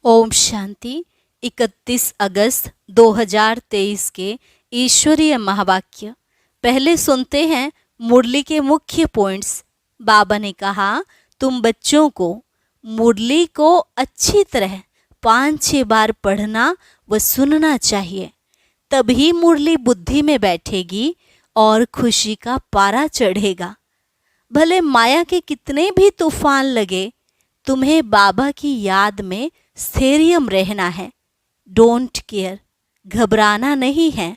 ओम शांति। 31 अगस्त 2023 के ईश्वरीय महावाक्य। पहले सुनते हैं मुरली के मुख्य पॉइंट्स। बाबा ने कहा, तुम बच्चों को मुरली को अच्छी तरह 5-6 बार पढ़ना व सुनना चाहिए, तभी मुरली बुद्धि में बैठेगी और खुशी का पारा चढ़ेगा। भले माया के कितने भी तूफान लगे, तुम्हें बाबा की याद में स्थैर्य रहना है। डोंट केयर, घबराना नहीं है।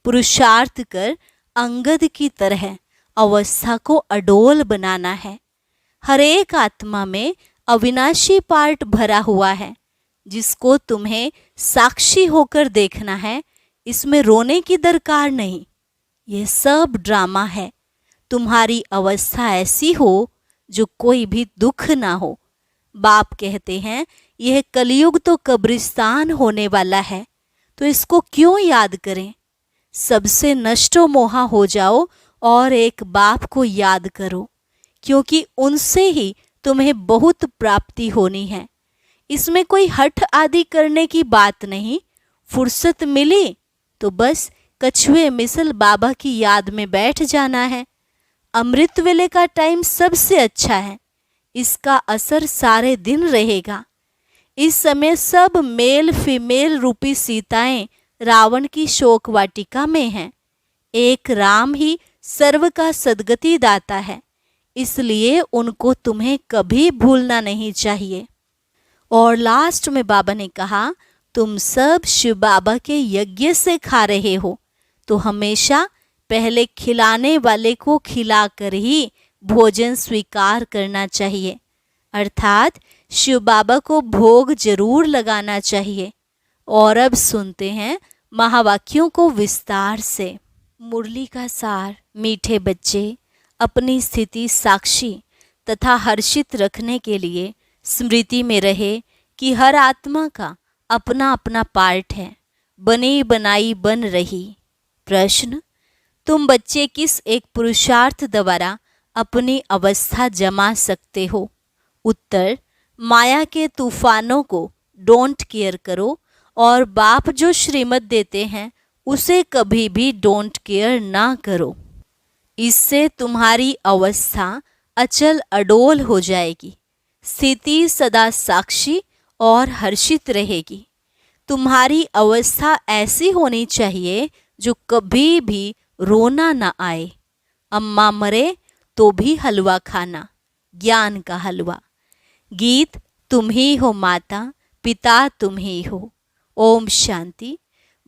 पुरुषार्थ कर अंगद की तरह अवस्था को अडोल बनाना है। हर एक आत्मा में अविनाशी पार्ट भरा हुआ है, जिसको तुम्हें साक्षी होकर देखना है। इसमें रोने की दरकार नहीं, यह सब ड्रामा है। तुम्हारी अवस्था ऐसी हो जो कोई भी दुख ना हो। बाप कहते हैं, यह कलयुग तो कब्रिस्तान होने वाला है, तो इसको क्यों याद करें। सबसे नष्टो मोहा हो जाओ और एक बाप को याद करो, क्योंकि उनसे ही तुम्हें बहुत प्राप्ति होनी है। इसमें कोई हठ आदि करने की बात नहीं। फुर्सत मिली तो बस कछुए मिसल बाबा की याद में बैठ जाना है। अमृत वेले का टाइम सबसे अच्छा है, इसका असर सारे दिन रहेगा। इस समय सब मेल फीमेल रूपी सीताएं रावण की शोक वाटिका में हैं। एक राम ही सर्व का सद्गति दाता है, इसलिए उनको तुम्हें कभी भूलना नहीं चाहिए। और लास्ट में बाबा ने कहा, तुम सब शिव बाबा के यज्ञ से खा रहे हो, तो हमेशा पहले खिलाने वाले को खिलाकर ही भोजन स्वीकार करना चाहिए। अर्थात शिव बाबा को भोग जरूर लगाना चाहिए। और अब सुनते हैं महावाक्यों को विस्तार से। मुरली का सार। मीठे बच्चे, अपनी स्थिति साक्षी तथा हर्षित रखने के लिए स्मृति में रहे कि हर आत्मा का अपना अपना पार्ट है, बनी बनाई बन रही। प्रश्न, तुम बच्चे किस एक पुरुषार्थ द्वारा अपनी अवस्था जमा सकते हो? उत्तर, माया के तूफानों को डोंट केयर करो और बाप जो श्रीमत देते हैं उसे कभी भी डोंट केयर ना करो। इससे तुम्हारी अवस्था अचल अडोल हो जाएगी। स्थिति सदा साक्षी और हर्षित रहेगी। तुम्हारी अवस्था ऐसी होनी चाहिए जो कभी भी रोना ना आए। अम्मा मरे तो भी हलवा खाना, ज्ञान का हलवा। गीत, तुम ही हो माता, पिता तुम ही हो। ओम शांति।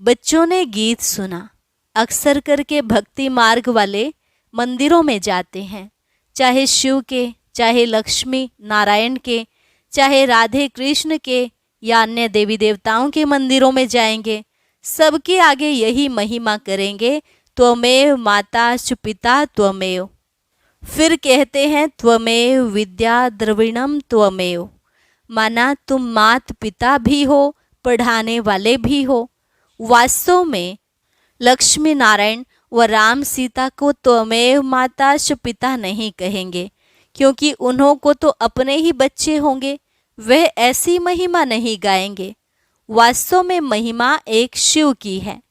बच्चों ने गीत सुना। अक्सर करके भक्ति मार्ग वाले मंदिरों में जाते हैं, चाहे शिव के, चाहे लक्ष्मी नारायण के, चाहे राधे कृष्ण के या अन्य देवी देवताओं के मंदिरों में जाएंगे। सबके आगे यही महिमा करेंगे, त्वमेव माता च पिता त्वमेव। फिर कहते हैं, त्वमेव विद्या द्रविणम त्वमेव। माना तुम मात पिता भी हो, पढ़ाने वाले भी हो। वास्तव में लक्ष्मी नारायण व राम सीता को त्वमेव माता च पिता नहीं कहेंगे, क्योंकि उन्हों को तो अपने ही बच्चे होंगे, वह ऐसी महिमा नहीं गाएंगे। वास्तव में महिमा एक शिव की है।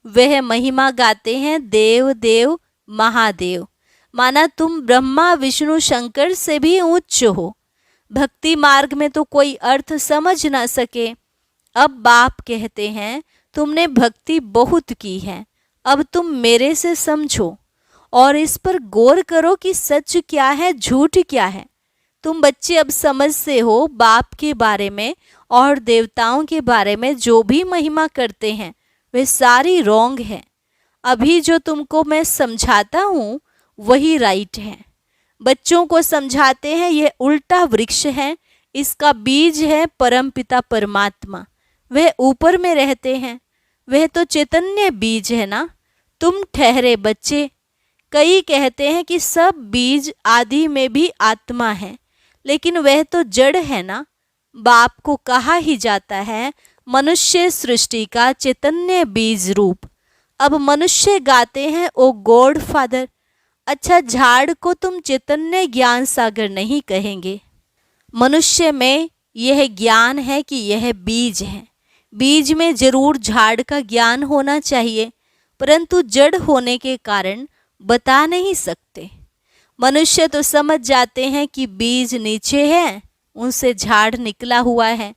वह महिमा गाते हैं देव देव महादेव। माना तुम ब्रह्मा विष्णु शंकर से भी उच्च हो। भक्ति मार्ग में तो कोई अर्थ समझ ना सके। अब बाप कहते हैं, तुमने भक्ति बहुत की है, अब तुम मेरे से समझो और इस पर गौर करो कि सच क्या है, झूठ क्या है। तुम बच्चे अब समझते हो बाप के बारे में और देवताओं के बारे में जो भी महिमा करते हैं वे सारी रॉन्ग है। अभी जो तुमको मैं समझाता हूँ वही राइट है। बच्चों को समझाते हैं यह उल्टा वृक्ष है, इसका बीज है परमपिता परमात्मा। वह ऊपर में रहते हैं, वह तो चैतन्य बीज है ना। तुम ठहरे बच्चे। कई कहते हैं कि सब बीज आदि में भी आत्मा है, लेकिन वह तो जड़ है ना। बाप को कहा ही जाता है मनुष्य सृष्टि का चैतन्य बीज रूप। अब मनुष्य गाते हैं ओ गॉड फादर। अच्छा, झाड़ को तुम चैतन्य ज्ञान सागर नहीं कहेंगे। मनुष्य में यह ज्ञान है कि यह बीज है। बीज में जरूर झाड़ का ज्ञान होना चाहिए, परंतु जड़ होने के कारण बता नहीं सकते। मनुष्य तो समझ जाते हैं कि बीज नीचे है, उनसे झाड़ निकला हुआ है।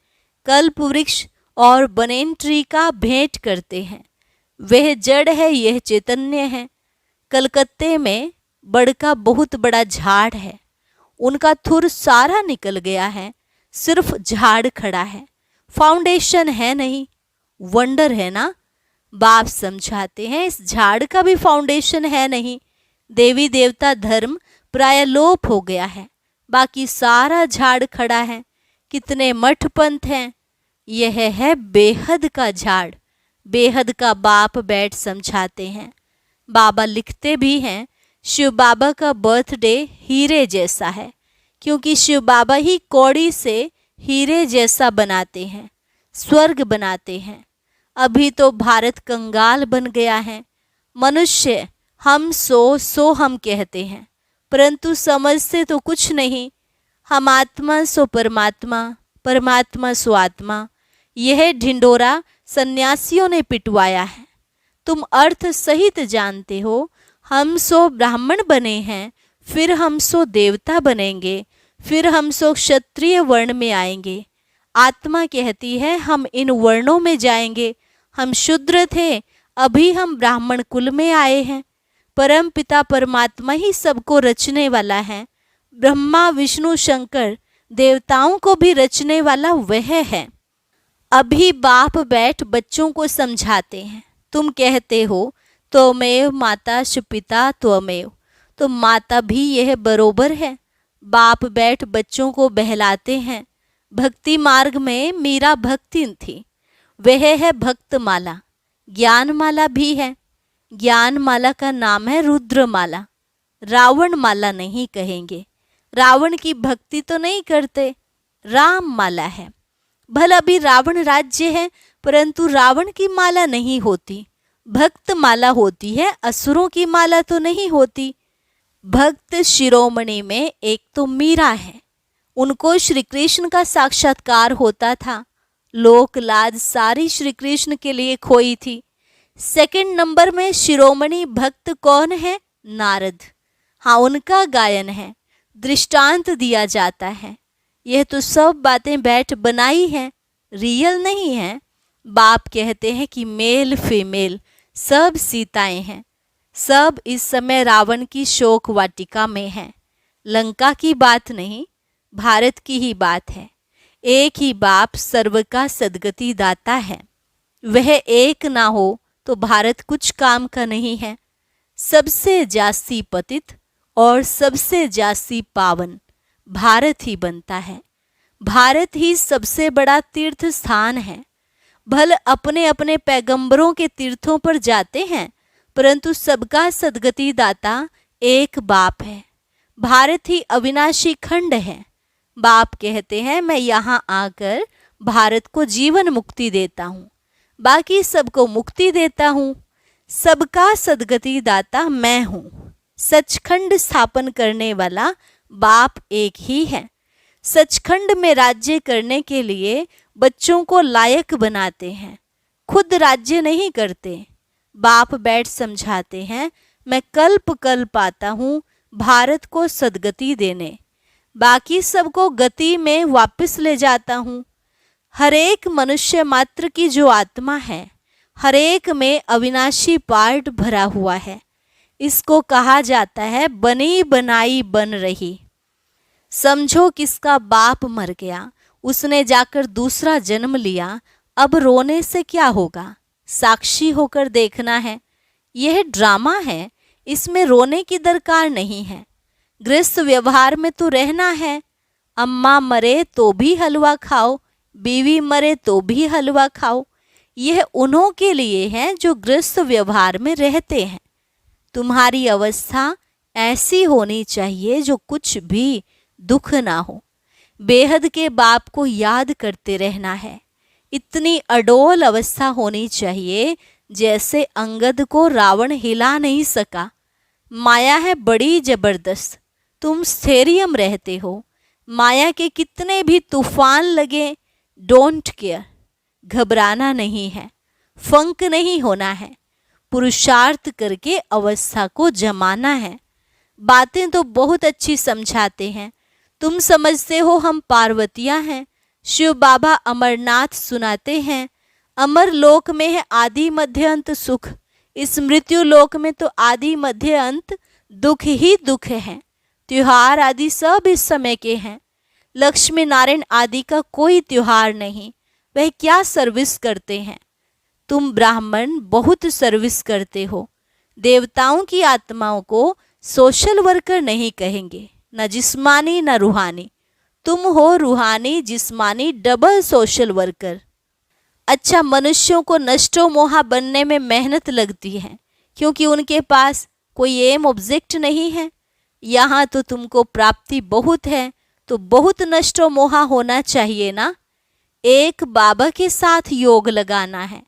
कल्प वृक्ष और बनेन ट्री का भेंट करते हैं। वह जड़ है, यह चैतन्य है। कलकत्ते में बड़ का बहुत बड़ा झाड़ है, उनका थुर सारा निकल गया है, सिर्फ झाड़ खड़ा है, फाउंडेशन है नहीं। वंडर है ना। बाप समझाते हैं इस झाड़ का भी फाउंडेशन है नहीं। देवी देवता धर्म प्राय लोप हो गया है, बाकी सारा झाड़ खड़ा है। कितने मठ पंथ हैं। यह है बेहद का झाड़। बेहद का बाप बैठ समझाते हैं। बाबा लिखते भी हैं, शिव बाबा का बर्थडे हीरे जैसा है, क्योंकि शिव बाबा ही कौड़ी से हीरे जैसा बनाते हैं, स्वर्ग बनाते हैं। अभी तो भारत कंगाल बन गया है। मनुष्य हम सो हम कहते हैं, परंतु समझते तो कुछ नहीं। हम आत्मा सो परमात्मा, परमात्मा सो आत्मा। यह ढिंडोरा सन्यासियों ने पिटवाया है। तुम अर्थ सहित जानते हो। हम सो ब्राह्मण बने हैं, फिर हम सो देवता बनेंगे, फिर हम सो क्षत्रिय वर्ण में आएंगे। आत्मा कहती है हम इन वर्णों में जाएंगे। हम शूद्र थे, अभी हम ब्राह्मण कुल में आए हैं। परम पिता परमात्मा ही सबको रचने वाला है। ब्रह्मा विष्णु शंकर देवताओं को भी रचने वाला वह है। अभी बाप बैठ बच्चों को समझाते हैं। तुम कहते हो त्वमेव माता पिता त्वमेव, तो माता भी यह बरोबर है। बाप बैठ बच्चों को बहलाते हैं। भक्ति मार्ग में मीरा भक्तिन थी, वह है भक्तमाला। ज्ञान माला भी है। ज्ञान माला का नाम है रुद्रमाला। रावण माला नहीं कहेंगे, रावण की भक्ति तो नहीं करते। राम माला है। भला भी रावण राज्य है, परंतु रावण की माला नहीं होती। भक्त माला होती है, असुरों की माला तो नहीं होती। भक्त शिरोमणि में एक तो मीरा है, उनको श्री कृष्ण का साक्षात्कार होता था। लोक लाज सारी श्री कृष्ण के लिए खोई थी। सेकंड नंबर में शिरोमणि भक्त कौन है? नारद। हाँ, उनका गायन है, दृष्टांत दिया जाता है। यह तो सब बातें बैठ बनाई हैं, रियल नहीं है। बाप कहते हैं कि मेल फीमेल सब सीताएं हैं। सब इस समय रावण की शोक वाटिका में हैं। लंका की बात नहीं, भारत की ही बात है। एक ही बाप सर्व का सद्गति दाता है। वह एक ना हो तो भारत कुछ काम का नहीं है। सबसे जास्ती पतित और सबसे जास्ती पावन भारत ही बनता है। भारत ही सबसे बड़ा तीर्थ स्थान है। भल अपने अपने पैगंबरों के तीर्थों पर जाते हैं, परंतु सबका सद्गति दाता एक बाप है। भारत ही अविनाशी खंड है। बाप कहते हैं मैं यहाँ आकर भारत को जीवन मुक्ति देता हूँ, बाकी सबको मुक्ति देता हूँ। सबका सद्गति दाता मैं हूँ। सचखंड स्थापन करने वाला बाप एक ही है। सचखंड में राज्य करने के लिए बच्चों को लायक बनाते हैं, खुद राज्य नहीं करते। बाप बैठ समझाते हैं मैं कल्प कल्प आता हूँ भारत को सद्गति देने, बाकी सबको गति में वापस ले जाता हूँ। हरेक मनुष्य मात्र की जो आत्मा है, हरेक में अविनाशी पार्ट भरा हुआ है। इसको कहा जाता है बनी बनाई बन रही। समझो किसका बाप मर गया, उसने जाकर दूसरा जन्म लिया, अब रोने से क्या होगा? साक्षी होकर देखना है। यह ड्रामा है, इसमें रोने की दरकार नहीं है। गृहस्थ व्यवहार में तो रहना है। अम्मा मरे तो भी हलवा खाओ, बीवी मरे तो भी हलवा खाओ। यह उन्हों के लिए है जो गृहस्थ व्यवहार में रहते हैं। तुम्हारी अवस्था ऐसी होनी चाहिए जो कुछ भी दुख ना हो। बेहद के बाप को याद करते रहना है। इतनी अडोल अवस्था होनी चाहिए जैसे अंगद को रावण हिला नहीं सका। माया है बड़ी जबरदस्त। तुम स्थैर्यम रहते हो, माया के कितने भी तूफान लगे, डोंट केयर, घबराना नहीं है, फंक नहीं होना है, पुरुषार्थ करके अवस्था को जमाना है। बातें तो बहुत अच्छी समझाते हैं, तुम समझते हो हम पार्वतियां हैं। शिव बाबा अमरनाथ सुनाते हैं, अमर लोक में है आदि मध्य अंत सुख, इस मृत्यु लोक में तो आदि मध्य अंत दुख ही दुख है। त्योहार आदि सब इस समय के हैं, लक्ष्मी नारायण आदि का कोई त्योहार नहीं, वह क्या सर्विस करते हैं। तुम ब्राह्मण बहुत सर्विस करते हो। देवताओं की आत्माओं को सोशल वर्कर नहीं कहेंगे, न जिस्मानी न रूहानी। तुम हो रूहानी जिस्मानी डबल सोशल वर्कर। अच्छा, मनुष्यों को नष्टो मोहा बनने में मेहनत लगती है क्योंकि उनके पास कोई एम ऑब्जेक्ट नहीं है। यहाँ तो तुमको प्राप्ति बहुत है, तो बहुत नष्टो मोहा होना चाहिए ना। एक बाबा के साथ योग लगाना है।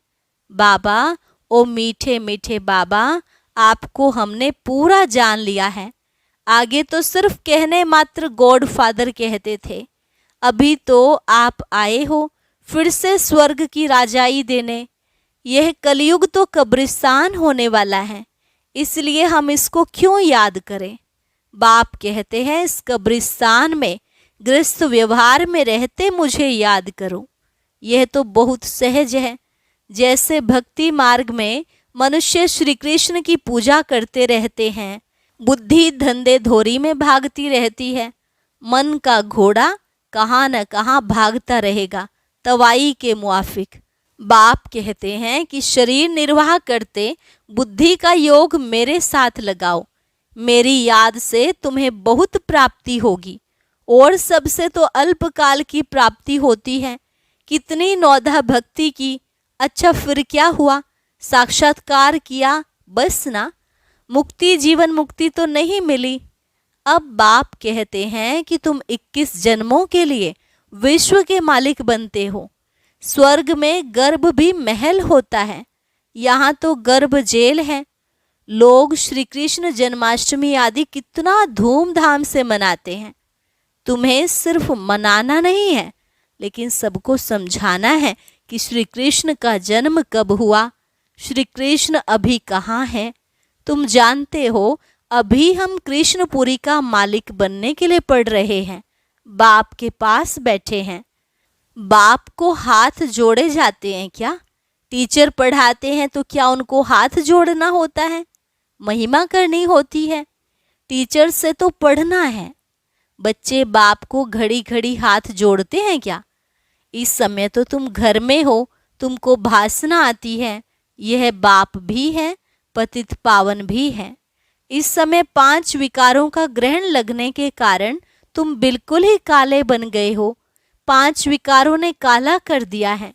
बाबा, ओ मीठे मीठे बाबा, आपको हमने पूरा जान लिया है। आगे तो सिर्फ कहने मात्र गॉड फादर कहते थे, अभी तो आप आए हो फिर से स्वर्ग की राजाई देने। यह कलयुग तो कब्रिस्तान होने वाला है, इसलिए हम इसको क्यों याद करें। बाप कहते हैं इस कब्रिस्तान में गृहस्थ व्यवहार में रहते मुझे याद करो। यह तो बहुत सहज है। जैसे भक्ति मार्ग में मनुष्य श्री कृष्ण की पूजा करते रहते हैं, बुद्धि धंधे धोरी में भागती रहती है, मन का घोड़ा कहाँ न कहाँ भागता रहेगा तवाई के मुआफिक। बाप कहते हैं कि शरीर निर्वाह करते बुद्धि का योग मेरे साथ लगाओ, मेरी याद से तुम्हें बहुत प्राप्ति होगी। और सबसे तो अल्पकाल की प्राप्ति होती है, कितनी नौधा भक्ति की। अच्छा फिर क्या हुआ, साक्षात्कार किया बस ना, मुक्ति जीवन मुक्ति तो नहीं मिली। अब बाप कहते हैं कि तुम 21 जन्मों के लिए विश्व के मालिक बनते हो। स्वर्ग में गर्भ भी महल होता है, यहाँ तो गर्भ जेल है। लोग श्री कृष्ण जन्माष्टमी आदि कितना धूमधाम से मनाते हैं। तुम्हें सिर्फ मनाना नहीं है, लेकिन सबको समझाना है कि श्री कृष्ण का जन्म कब हुआ, श्री कृष्ण अभी कहाँ है। तुम जानते हो अभी हम कृष्णपुरी का मालिक बनने के लिए पढ़ रहे हैं, बाप के पास बैठे हैं। बाप को हाथ जोड़े जाते हैं क्या? टीचर पढ़ाते हैं तो क्या उनको हाथ जोड़ना होता है, महिमा करनी होती है? टीचर से तो पढ़ना है। बच्चे बाप को घड़ी घड़ी हाथ जोड़ते हैं क्या? इस समय तो तुम घर में हो, तुमको भाषण आती है। यह बाप भी है, पतित पावन भी है। इस समय 5 विकारों का ग्रहण लगने के कारण तुम बिल्कुल ही काले बन गए हो। 5 विकारों ने काला कर दिया है।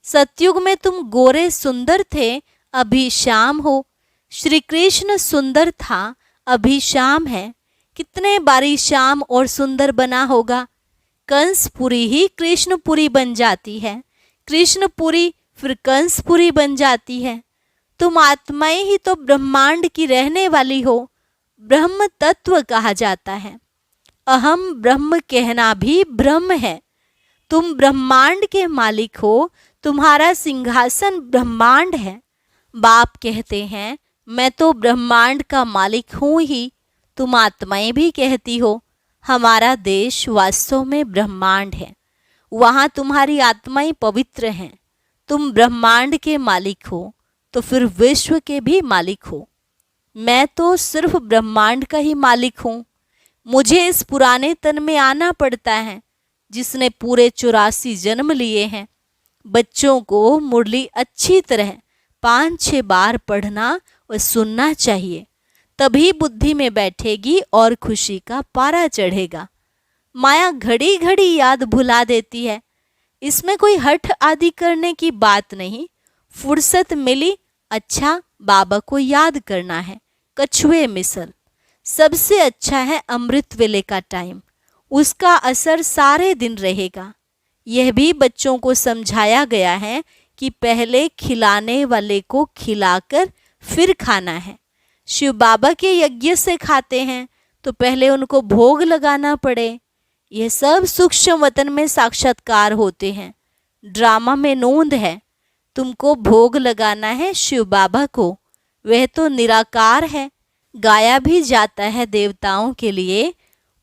सतयुग में तुम गोरे सुंदर थे, अभी शाम हो। श्री कृष्ण सुंदर था, अभी शाम है। कितने बारी शाम और सुंदर बना होगा। कंसपुरी ही कृष्णपुरी बन जाती है, कृष्णपुरी फिर कंसपुरी बन जाती है। तुम आत्माएं ही तो ब्रह्मांड की रहने वाली हो। ब्रह्म तत्व कहा जाता है। अहम ब्रह्म कहना भी ब्रह्म है। तुम ब्रह्मांड के मालिक हो, तुम्हारा सिंहासन ब्रह्मांड है। बाप कहते हैं मैं तो ब्रह्मांड का मालिक हूँ ही। तुम आत्माएं भी कहती हो हमारा देश वास्तव में ब्रह्मांड है, वहाँ तुम्हारी आत्माएं पवित्र हैं। तुम ब्रह्मांड के मालिक हो तो फिर विश्व के भी मालिक हो। मैं तो सिर्फ ब्रह्मांड का ही मालिक हूँ। मुझे इस पुराने तन में आना पड़ता है जिसने पूरे 84 जन्म लिए हैं। बच्चों को मुरली अच्छी तरह 5-6 बार पढ़ना और सुनना चाहिए, तभी बुद्धि में बैठेगी और खुशी का पारा चढ़ेगा। माया घड़ी घड़ी याद भुला देती है। इसमें कोई हठ आदि करने की बात नहीं। फुर्सत मिली, अच्छा बाबा को याद करना है। कछुए मिसल सबसे अच्छा है अमृत वेले का टाइम, उसका असर सारे दिन रहेगा। यह भी बच्चों को समझाया गया है कि पहले खिलाने वाले को खिलाकर फिर खाना है। शिव बाबा के यज्ञ से खाते हैं तो पहले उनको भोग लगाना पड़े। यह सब सूक्ष्म वतन में साक्षात्कार होते हैं। ड्रामा में नोंद है, तुमको भोग लगाना है शिव बाबा को, वह तो निराकार है। गाया भी जाता है देवताओं के लिए,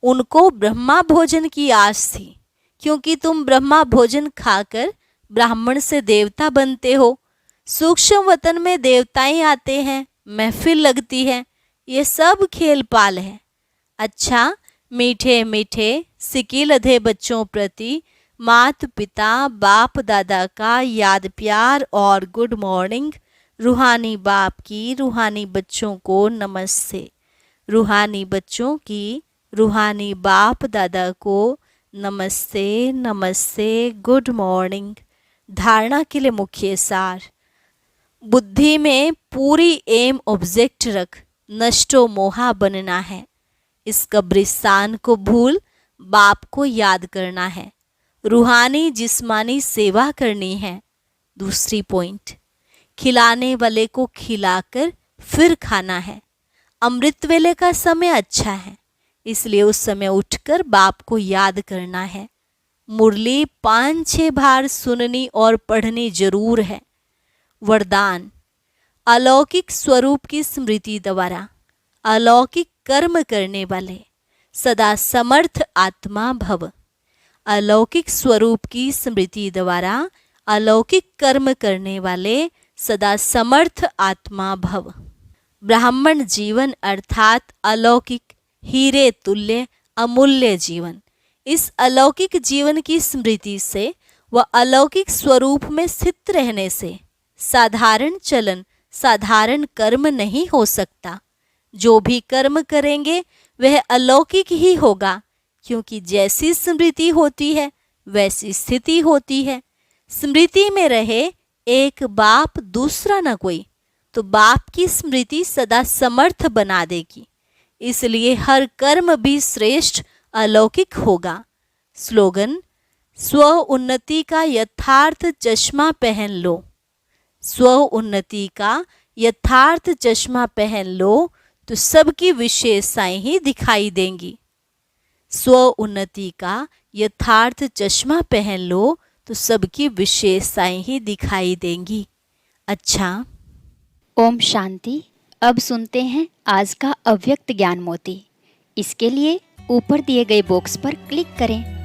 उनको ब्रह्मा भोजन की आस थी, क्योंकि तुम ब्रह्मा भोजन खाकर ब्राह्मण से देवता बनते हो। सूक्ष्म वतन में देवताएं आते हैं, महफिल लगती है, ये सब खेल पाल है। अच्छा, मीठे मीठे सिकी लधे बच्चों प्रति मात पिता बाप दादा का याद प्यार और गुड मॉर्निंग। रूहानी बाप की रूहानी बच्चों को नमस्ते। रूहानी बच्चों की रूहानी बाप दादा को नमस्ते नमस्ते, गुड मॉर्निंग। धारणा के लिए मुख्य सार, बुद्धि में पूरी एम ऑब्जेक्ट रख, नष्टो मोहा बनना है। इस कब्रिस्तान को भूल बाप को याद करना है। रूहानी जिस्मानी सेवा करनी है। दूसरी पॉइंट, खिलाने वाले को खिलाकर फिर खाना है। अमृत वेले का समय अच्छा है, इसलिए उस समय उठकर बाप को याद करना है। मुरली 5-6 बार सुननी और पढ़नी जरूर है। वरदान, अलौकिक स्वरूप की स्मृति द्वारा अलौकिक कर्म करने वाले सदा समर्थ आत्मा भव। अलौकिक स्वरूप की स्मृति द्वारा अलौकिक कर्म करने वाले सदा समर्थ आत्मा भव। ब्राह्मण जीवन अर्थात अलौकिक हीरे तुल्य अमूल्य जीवन। इस अलौकिक जीवन की स्मृति से व अलौकिक स्वरूप में स्थित रहने से साधारण चलन साधारण कर्म नहीं हो सकता। जो भी कर्म करेंगे वह अलौकिक ही होगा, क्योंकि जैसी स्मृति होती है वैसी स्थिति होती है। स्मृति में रहे एक बाप दूसरा न कोई, तो बाप की स्मृति सदा समर्थ बना देगी। इसलिए हर कर्म भी श्रेष्ठ अलौकिक होगा। स्लोगन, स्व उन्नति का यथार्थ चश्मा पहन लो। स्व उन्नति का यथार्थ चश्मा पहन लो तो सबकी विशेषताएं ही दिखाई देंगी। स्व उन्नति का यथार्थ चश्मा पहन लो तो सबकी विशेषताएं ही दिखाई देंगी। अच्छा, ओम शांति। अब सुनते हैं आज का अव्यक्त ज्ञान मोती। इसके लिए ऊपर दिए गए बॉक्स पर क्लिक करें।